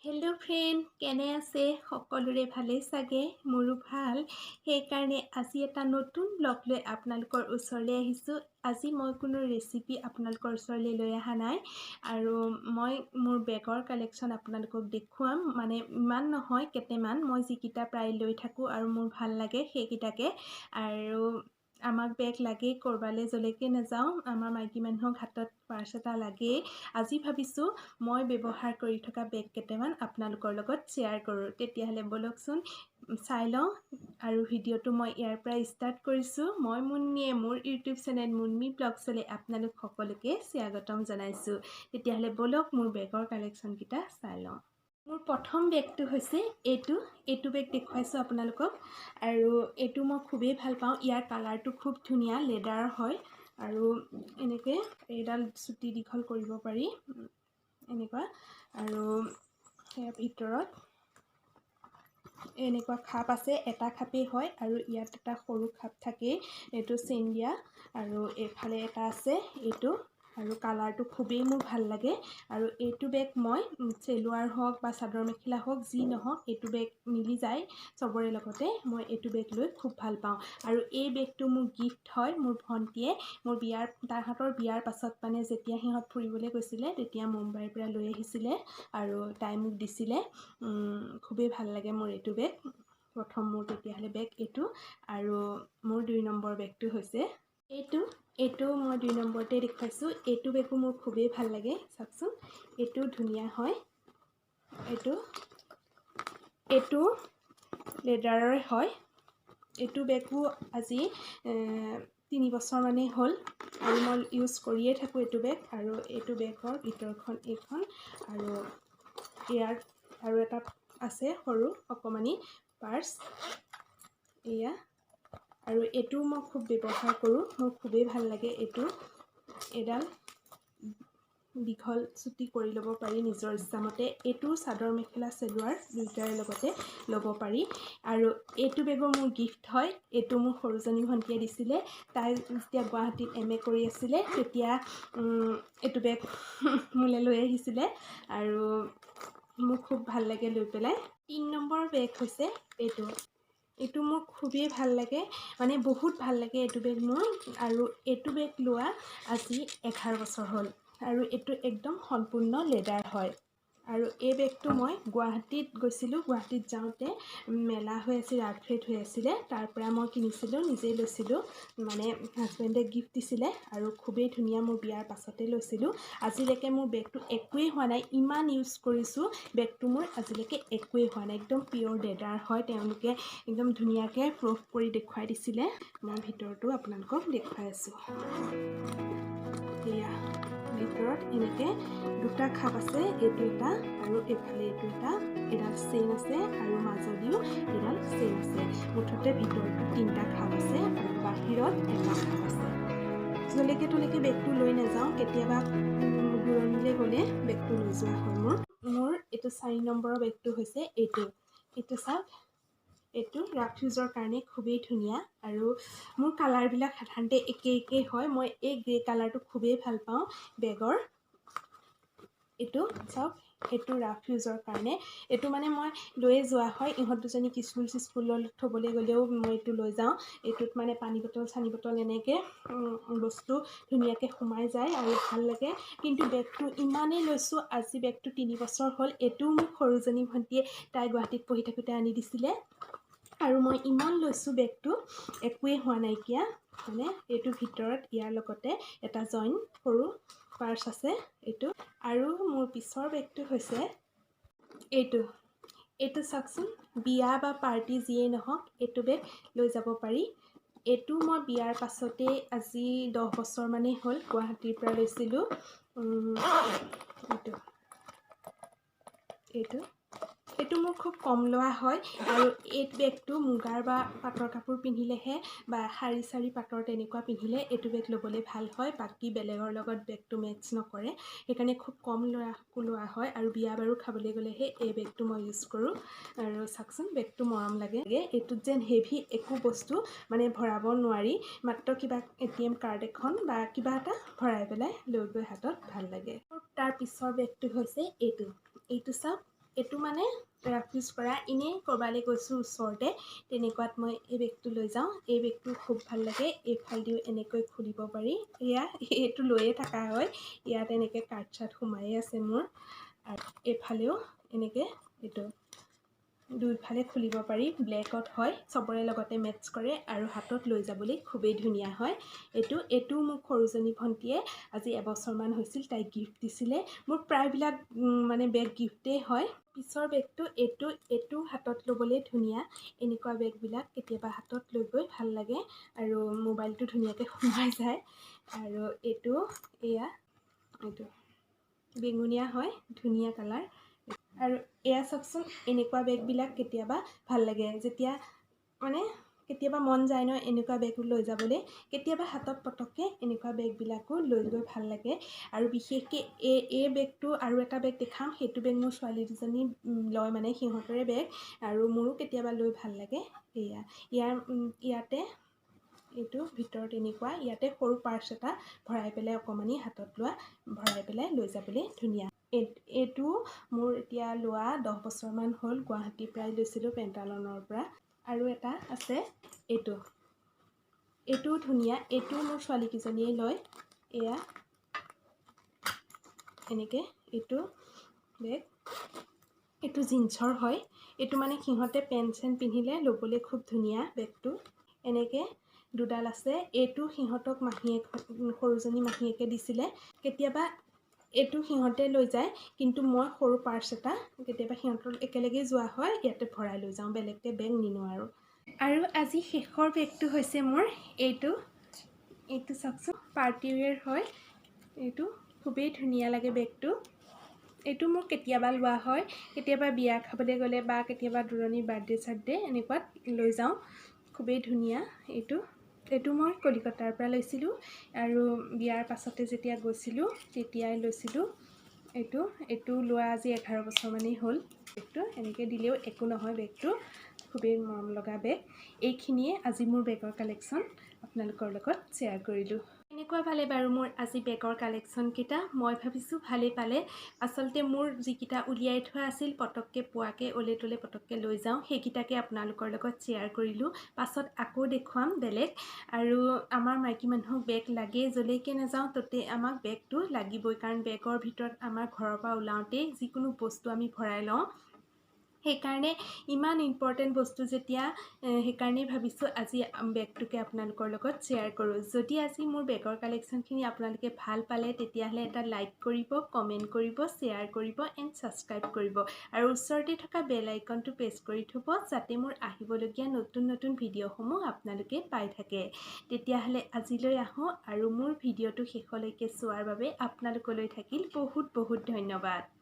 Hello' friend, কেনে আছে? সকলোৰে ভালেই চাগে? মোৰো ভাল। সেইকাৰণে আজি এটা নতুন ব্লগ লৈ আপোনালোকৰ ওচৰলৈ আহিছোঁ। আজি মই কোনো ৰেচিপি আপোনালোকৰ ওচৰলৈ লৈ অহা নাই আৰু মই মোৰ বেগৰ কালেকশ্যন আপোনালোকক দেখুৱাম। মানে ইমান নহয়, কেইটামান মই যিকেইটা প্ৰায় লৈ থাকোঁ আৰু মোৰ ভাল লাগে সেইকেইটাকে। আৰু আমাক বেগ লাগেই, ক'ৰবালৈ যলৈকে নাযাওঁ আমাৰ মাইকী মানুহক হাতত পাৰ্চ এটা লাগেই। আজি ভাবিছোঁ মই ব্যৱহাৰ কৰি থকা বেগ কেইটামান আপোনালোকৰ লগত শ্বেয়াৰ কৰোঁ। তেতিয়াহ'লে ব'লকচোন চাই লওঁ আৰু ভিডিঅ'টো মই ইয়াৰ পৰা ষ্টাৰ্ট কৰিছোঁ। মই মুন্মীয়ে মোৰ ইউটিউব চেনেল মুন্মী ব্লগছলৈ আপোনালোক সকলোকে স্বাগতম জনাইছোঁ। তেতিয়াহ'লে ব'লক মোৰ বেগৰ কালেকশ্যনকেইটা চাই লওঁ। মোৰ প্ৰথম বেগটো হৈছে এইটো বেগ দেখুৱাইছোঁ আপোনালোকক। আৰু এইটো মই খুবেই ভাল পাওঁ। ইয়াৰ কালাৰটো খুব ধুনীয়া, লেডাৰৰ হয় আৰু এনেকৈ এইডাল চুটি দীঘল কৰিব পাৰি এনেকুৱা। আৰু ইয়াৰ ভিতৰত এনেকুৱা খাপ আছে, এটা খাপেই হয় আৰু ইয়াত এটা সৰু খাপ থাকেই, এইটো চেইন দিয়া। আৰু এইফালে এটা আছে এইটো, আৰু কালাৰটো খুবেই মোৰ ভাল লাগে। আৰু এইটো বেগ মই চেলোৱাৰ হওক বা চাদৰ মেখেলা হওক যি নহওক, এইটো বেগ মিলি যায় চবৰে লগতে। মই এইটো বেগ লৈ খুব ভাল পাওঁ। আৰু এই বেগটো মোৰ গিফ্ট হয় মোৰ ভণ্টীয়ে মোৰ তাহাঁতৰ বিয়াৰ পাছত, মানে যেতিয়া সিহঁত ফুৰিবলৈ গৈছিলে তেতিয়া মুম্বাইৰ পৰা লৈ আহিছিলে আৰু তাই মোক দিছিলে। খুবেই ভাল লাগে মোৰ এইটো বেগ। প্ৰথম মোৰ তেতিয়াহ'লে বেগ এইটো। আৰু মোৰ 2 নম্বৰ বেগটো হৈছে এইটো মই 2 নম্বৰতে দেখুৱাইছোঁ। এইটো বেগো মোৰ খুবেই ভাল লাগে। চাওকচোন, এইটো ধুনীয়া হয়। এইটো লেডাৰৰে হয়। এইটো বেগো আজি 3 বছৰমানেই হ'ল আৰু মই ইউজ কৰিয়ে থাকোঁ এইটো বেগ। আৰু এইটো বেগৰ ভিতৰখন এইখন, আৰু ইয়াত আৰু এটা আছে সৰু অকণমানি পাৰ্চ এয়া। আৰু এইটো মই খুব ব্যৱহাৰ কৰোঁ, মোৰ খুবেই ভাল লাগে এইটো। এডাল দীঘল চুটি কৰি ল'ব পাৰি নিজৰ ইচ্ছামতে। এইটো চাদৰ মেখেলা চেলোৱাৰ দুয়োটাৰে লগতে ল'ব পাৰি। আৰু এইটো বেগো মোৰ গিফ্ট হয়। এইটো মোৰ সৰুজনী ভণ্টীয়ে দিছিলে। তাই যেতিয়া গুৱাহাটীত MA কৰি আছিলে তেতিয়া এইটো বেগ মোলৈ লৈ আহিছিলে আৰু মোৰ খুব ভাল লাগে লৈ পেলাই। 3 নম্বৰ বেগ হৈছে এইটো মোৰ খুবেই ভাল লাগে, মানে বহুত ভাল লাগে এইটো বেগ মোৰ। আৰু এইটো বেগ লোৱা আজি 11 বছৰ হ'ল আৰু এইটো একদম সম্পূৰ্ণ লেডাৰ হয়। আৰু এই বেগটো মই গুৱাহাটীত গৈছিলোঁ, গুৱাহাটীত যাওঁতে মেলা হৈ আছিল, আৰ্ট ফেয়াৰ হৈ আছিলে, তাৰ পৰা মই কিনিছিলোঁ, নিজেই লৈছিলোঁ। মানে হাজবেণ্ডে গিফ্ট দিছিলে আৰু খুবেই ধুনীয়া। মোৰ বিয়াৰ পাছতে লৈছিলোঁ। আজিলৈকে মোৰ বেগটো একোৱেই হোৱা নাই, ইমান ইউজ কৰিছোঁ বেগটো মোৰ আজিলৈকে একোৱেই হোৱা নাই। একদম পিয়'ৰ লেডাৰ হয়। তেওঁলোকে একদম ধুনীয়াকৈ প্ৰুফ কৰি দেখুৱাই দিছিলে। মই ভিতৰতো আপোনালোকক দেখুৱাই আছোঁ। এয়া ভিতৰত এনেকৈ 2টা খাপ আছে, এইটো এটা আৰু এইফালে এইটো এটা। এডাল চেইন আছে আৰু মাজদিও এডাল চেইন আছে। মুঠতে ভিতৰতো 3টা খাপ আছে আৰু বাহিৰত এটা খাপ আছে। যলৈকে বেগটো লৈ নাযাওঁ, কেতিয়াবা দূৰণিলৈ গ'লে বেগটো লৈ যোৱা হয় মোৰ এইটো 4 নম্বৰৰ বেগটো হৈছে এইটো চাওক। এইটো ৰাফ ইউজৰ কাৰণে খুবেই ধুনীয়া। আৰু মোৰ কালাৰবিলাক সাধাৰণতে একেই হয়। মই এই গ্ৰে কালাৰটো খুবেই ভাল পাওঁ বেগৰ। এইটো চাওক, এইটো ৰাফ ইউজৰ কাৰণে। এইটো মানে মই লৈয়ে যোৱা হয়। ইহঁত দুজনীক স্কুলত থ'বলৈ গ'লেও মই এইটো লৈ যাওঁ। এইটোত মানে পানী বটল চানী বটল এনেকৈ বস্তু ধুনীয়াকৈ সোমাই যায় আৰু ভাল লাগে। কিন্তু বেগটো ইমানেই লৈছোঁ, আজি বেগটো 3 বছৰ হ'ল। এইটোও মোক সৰুজনী ভণ্টীয়ে তাই গুৱাহাটীত পঢ়ি থাকোঁতে আনি দিছিলে। আৰু মই ইমান লৈছোঁ বেগটো একোৱেই হোৱা নাইকিয়া। মানে এইটোৰ ভিতৰত ইয়াৰ লগতে এটা জইন সৰু পাৰ্চ আছে এইটো। আৰু মোৰ পিছৰ বেগটো হৈছে এইটো চাওকচোন, বিয়া বা পাৰ্টি যিয়েই নহওক এইটো বেগ লৈ যাব পাৰি। এইটো মই বিয়াৰ পাছতেই আজি 10 বছৰমানেই হ'ল গুৱাহাটীৰ পৰা লৈছিলোঁ। এইটো মোৰ খুব কম লোৱা হয়। আৰু এই বেগটো মুগাৰ বা পাটৰ কাপোৰ পিন্ধিলেহে, বা শাৰী চাৰী পাটৰ তেনেকুৱা পিন্ধিলে এইটো বেগ ল'বলৈ ভাল হয়। বাকী বেলেগৰ লগত বেগটো মেটচ নকৰে, সেইকাৰণে খুব কম লোৱা হয়। আৰু বিয়া বাৰু খাবলৈ গ'লেহে এই বেগটো মই ইউজ কৰোঁ। আৰু চাওকচোন, বেগটো মৰম লাগে। এইটোত যেন হেভি একো বস্তু মানে ভৰাব নোৱাৰি, মাত্ৰ কিবা ATM কাৰ্ড এখন বা কিবা এটা ভৰাই পেলাই লৈ গৈ হাতত ভাল লাগে। তাৰ পিছৰ বেগটো হৈছে এইটো চাওক। এইটো মানে ৰাফ ইউজ কৰা এনেই ক'ৰবালৈ গৈছোঁ ওচৰতে তেনেকুৱাত মই এই বেগটো লৈ যাওঁ। এই বেগটো খুব ভাল লাগে। এইফালেদিও এনেকৈ খুলিব পাৰি। এইটো লৈয়ে থকা হয়। ইয়াত এনেকৈ কাৰ্ড চাৰ্ট সোমায়ে আছে মোৰ। আৰু এইফালেও এনেকৈ এইটো দুইফালে খুলিব পাৰি। ব্লেকত হয়, চবৰে লগতে মেটচ কৰে আৰু হাতত লৈ যাবলৈ খুবেই ধুনীয়া হয়। এইটো মোক সৰুজনী ভণ্টীয়ে আজি এবছৰমান হৈছিল, তাইক গিফ্ট দিছিলে। মোৰ প্ৰায়বিলাক মানে বেগ গিফ্টেই হয়। পিছৰ বেগটো এইটো হাতত ল'বলৈ ধুনীয়া। এনেকুৱা বেগবিলাক কেতিয়াবা হাতত লৈ গৈ ভাল লাগে আৰু মোবাইলটো ধুনীয়াকৈ সোমাই যায়। আৰু এইটো বেঙুনীয়া হয়, ধুনীয়া কালাৰ। আৰু এয়া চাওকচোন, এনেকুৱা বেগবিলাক কেতিয়াবা ভাল লাগে, যেতিয়া মানে কেতিয়াবা মন যায় ন এনেকুৱা বেগ লৈ যাবলৈ। কেতিয়াবা হাতত পটককৈ এনেকুৱা বেগবিলাকো লৈ গৈ ভাল লাগে। আৰু বিশেষকৈ এই বেগটো আৰু এটা বেগ দেখাম, সেইটো বেগ মোৰ ছোৱালী দুজনী লয়, মানে সিহঁতৰে বেগ আৰু মোৰো কেতিয়াবা লৈ ভাল লাগে। ইয়াতে এইটো ভিতৰত এনেকুৱা, ইয়াতে সৰু পাৰ্চ এটা ভৰাই পেলাই অকণমানি হাতত লোৱা ভৰাই পেলাই লৈ যাবলৈ ধুনীয়া। এইটো মোৰ এতিয়া লোৱা 10 বছৰমান হ'ল। গুৱাহাটীৰ পৰাই লৈছিলোঁ, পেণ্টালনৰ পৰা। আৰু এটা আছে এইটোও ধুনীয়া। এইটো মোৰ ছোৱালীকেইজনীয়ে লয়। এয়া এনেকৈ এইটো বেগ, এইটো জিন্সৰ হয়। এইটো মানে সিহঁতে পেণ্ট চেণ্ট পিন্ধিলে ল'বলৈ খুব ধুনীয়া বেগটো। এনেকৈ দুডাল আছে। এইটো সিহঁতক সৰুজনী মাহীয়েকে দিছিলে। কেতিয়াবা এইটো সিহঁতে লৈ যায়, কিন্তু মই সৰু পাৰ্চ এটা কেতিয়াবা সিহঁতৰ একেলগেই যোৱা হয়, ইয়াতে ভৰাই লৈ যাওঁ, বেলেগকৈ বেগ নিনো আৰু আজি শেষৰ বেগটো হৈছে মোৰ এইটো চাওকচোন, পাৰ্টি ৱেৰ হয়। এইটো খুবেই ধুনীয়া লাগে বেগটো। এইটো মোৰ কেতিয়াবা লোৱা হয়, কেতিয়াবা বিয়া খাবলৈ গ'লে বা কেতিয়াবা দূৰণিৰ বাৰ্থডে চাৰ্থডে এনেকুৱাত লৈ যাওঁ। খুবেই ধুনীয়া। এইটো মই কলিকতাৰ পৰা লৈছিলোঁ আৰু বিয়াৰ পাছতে যেতিয়া গৈছিলোঁ তেতিয়াই লৈছিলোঁ। এইটো লোৱা আজি 11 বছৰমানেই হ'ল। বেগটো এনেকৈ দিলেও একো নহয়, বেগটো খুবেই মৰম লগা বেগ। এইখিনিয়ে আজি মোৰ বেগৰ কালেকশ্যন আপোনালোকৰ লগত শ্বেয়াৰ কৰিলোঁ। এনেকুৱা পালে বাৰু মোৰ আজি বেগৰ কালেকশ্যনকেইটা? মই ভাবিছোঁ ভালেই পালে। আচলতে মোৰ যিকেইটা উলিয়াই থোৱা আছিল, পটককৈ পোৱাকৈ অলে তলে পটককৈ লৈ যাওঁ, সেইকেইটাকে আপোনালোকৰ লগত শ্বেয়াৰ কৰিলোঁ। পাছত আকৌ দেখুৱাম বেলেগ। আৰু আমাৰ মাইকী মানুহক বেগ লাগেই, য'লৈকে নাযাওঁ ত'তেই আমাক বেগটো লাগিবই, কাৰণ বেগৰ ভিতৰত আমাৰ ঘৰৰ পৰা ওলাওঁতেই যিকোনো বস্তু আমি ভৰাই লওঁ। সেইকাৰণে ইমান ইম্পৰ্টেণ্ট বস্তু যেতিয়া, সেইকাৰণেই ভাবিছোঁ আজি বেগটোকে আপোনালোকৰ লগত শ্বেয়াৰ কৰোঁ। যদি আজি মোৰ বেগৰ কালেকশ্যনখিনি আপোনালোকে ভাল পালে, তেতিয়াহ'লে এটা লাইক কৰিব, কমেণ্ট কৰিব, শ্বেয়াৰ কৰিব এণ্ড ছাবস্ক্ৰাইব কৰিব। আৰু ওচৰতে থকা বেল আইকনটো প্ৰেছ কৰি থ'ব, যাতে মোৰ আহিবলগীয়া নতুন নতুন ভিডিঅ'সমূহ আপোনালোকে পাই থাকে। তেতিয়াহ'লে আজিলৈ আহোঁ, আৰু মোৰ ভিডিঅ'টো শেষলৈকে চোৱাৰ বাবে আপোনালোকলৈ থাকিল বহুত বহুত ধন্যবাদ।